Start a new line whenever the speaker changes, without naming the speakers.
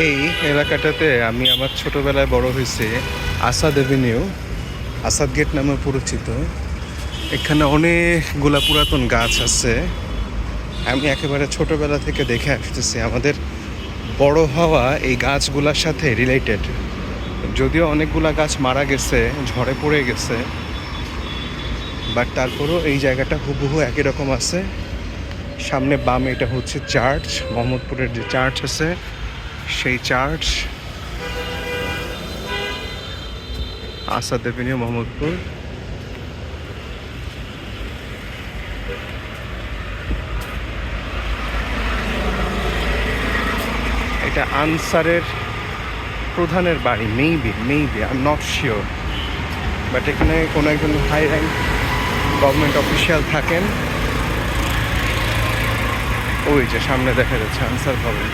এই এলাকাটাতে আমি আমার ছোটবেলায় বড় হয়েছি। আসাদ এভিনিউ, আসাদ গেট নামে পরিচিত। এখানে অনেকগুলা পুরাতন গাছ আছে। আমি একেবারে ছোটবেলা থেকে দেখে আসতেছি। আমাদের বড় হওয়া এই গাছগুলোর সাথে রিলেটেড। যদিও অনেকগুলা গাছ মারা গেছে, ঝড়ে পড়ে গেছে, বাট তারপরও এই জায়গাটা হুবহু একই রকম আছে। সামনে বামে এটা হচ্ছে চার্চ, মোহাম্মদপুরের যে চার্চ আছে সেই চার্চ। আসাদ এভিনিউ, মোহাম্মদপুর। এটা আনসারের প্রধানের বাড়ি, maybe I am not sure, but এখানে কোনো একজন হাই র্যাঙ্ক গভর্নমেন্ট অফিসিয়াল থাকেন। ওই যে সামনে দেখা যাচ্ছে আনসার ভবন।